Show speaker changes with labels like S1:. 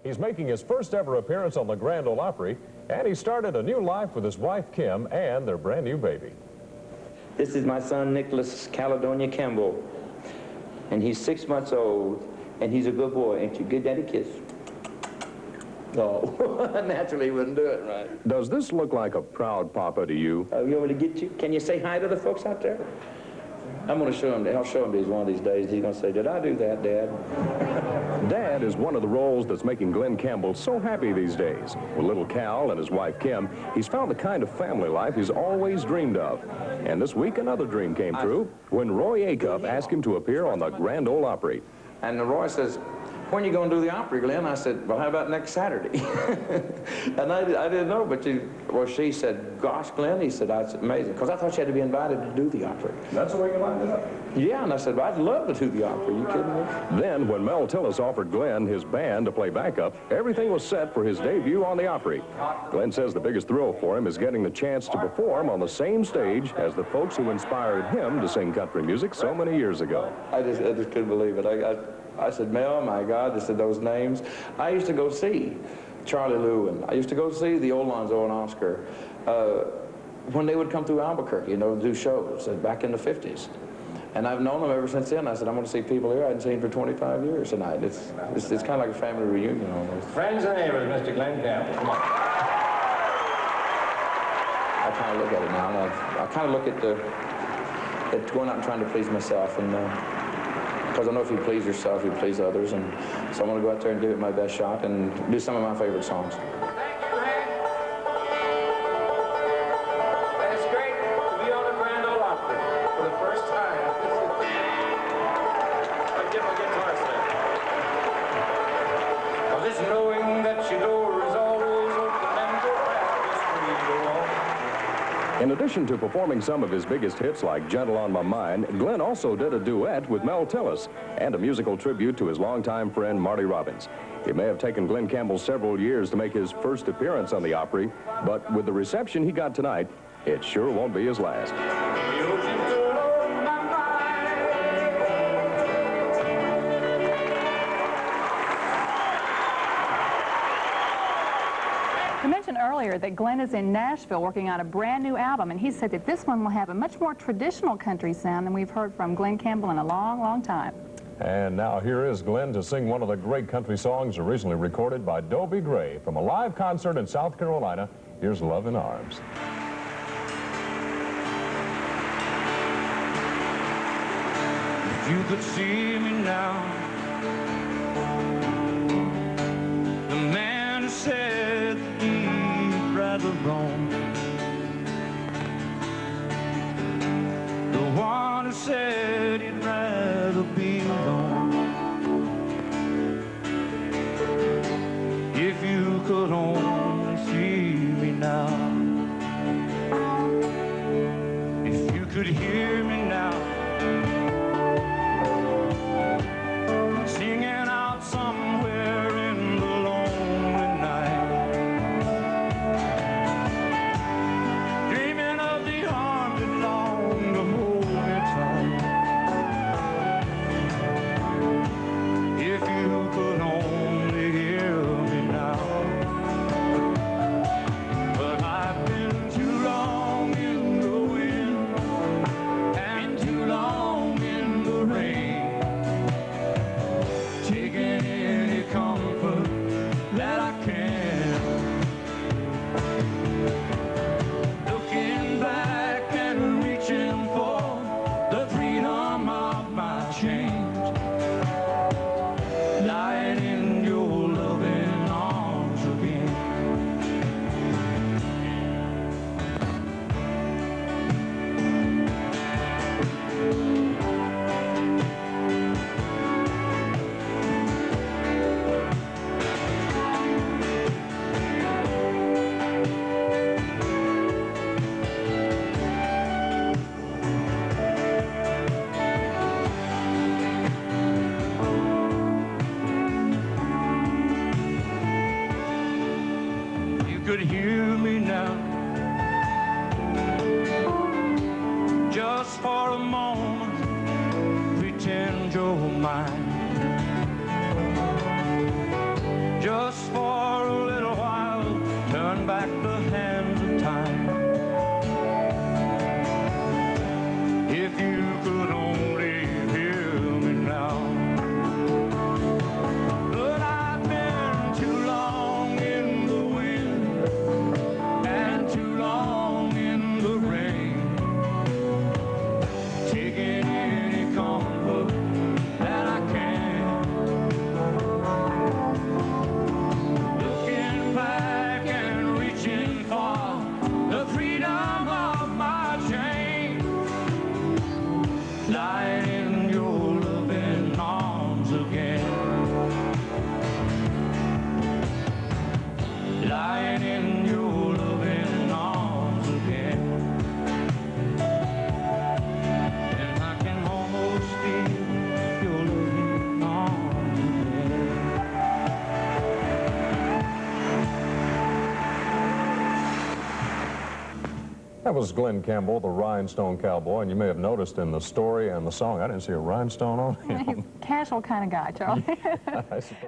S1: He's making his first ever appearance on the Grand Ole Opry, and he started a new life with his wife, Kim, and their brand new baby.
S2: This is my son, Nicholas Caledonia Campbell, and he's 6 months old, and he's a good boy. Ain't you? Good daddy kiss. Oh, naturally he wouldn't do it right.
S1: Does this look like a proud papa to you?
S2: You want me to get you? Can you say hi to the folks out there? I'm going to show him. I'll show him these one of these days. He's going to say, "Did I do that, Dad?"
S1: Dad is one of the roles that's making Glen Campbell so happy these days. With little Cal and his wife, Kim, he's found the kind of family life he's always dreamed of. And this week, another dream came true when Roy Acuff asked him to appear on the Grand Ole Opry.
S2: And Roy says, "When are you going to do the Opry, Glenn?" I said, "Well, how about next Saturday?" And I didn't know, but she said, "Gosh, Glenn," he said, "That's amazing." Because I thought you had to be invited to do the Opry.
S1: That's the way you lined it up?
S2: Yeah, and I said, "Well, I'd love to do the Opry. You kidding me?"
S1: Then, when Mel Tillis offered Glenn his band to play backup, everything was set for his debut on the Opry. Glenn says the biggest thrill for him is getting the chance to perform on the same stage as the folks who inspired him to sing country music so many years ago.
S2: I just couldn't believe it. I said, "Mel, my God," I said, "those names." I used to go see Charlie Lewin. I used to go see the old Lonzo and Oscar when they would come through Albuquerque, do shows back in the 50s. And I've known them ever since then. I said, "I'm going to see people here I hadn't seen for 25 years tonight." It's kind of like a family reunion almost.
S3: Friends and neighbors, Mr. Glen Campbell. Come on.
S2: I kind of look at it now, and I kind of look at going out and trying to please myself, and because I know if you please yourself, you please others, and so I'm going to go out there and give it my best shot and do some of my favorite songs.
S3: Thank you, Hank. It's great to be on the Grand Ole Opry for the first time. I'll get my guitar set. Well, this knowing that your door is always open and your path is free to walk.
S1: In addition to performing some of his biggest hits like "Gentle on My Mind," Glenn also did a duet with Mel Tillis and a musical tribute to his longtime friend Marty Robbins. It may have taken Glen Campbell several years to make his first appearance on the Opry, but with the reception he got tonight, it sure won't be his last.
S4: You mentioned earlier that Glenn is in Nashville working on a brand new album, and he said that this one will have a much more traditional country sound than we've heard from Glen Campbell in a long, long time.
S1: And now here is Glenn to sing one of the great country songs originally recorded by Dobie Gray from a live concert in South Carolina. Here's "Love in Arms."
S5: If you could see me now, the man who said he'd rather roam, the one who said he'd rather be alone. If you could only see me now, if you could hear me now, singing out somewhere in the lonely night, dreaming of the arms that long to hold me tight. If you could only hear me now, but I've been too long in the wind and too long in the rain, taking any comfort that I can, looking back and reaching for the freedom of my chains, lying in your loving arms again. You could hear me now, just for a moment, pretend you're mine, just
S6: That was Glen Campbell, the Rhinestone Cowboy, and you may have noticed in the story and the song, I didn't see a rhinestone on him.
S4: He's a casual kind of guy, Charlie.
S6: I suppose.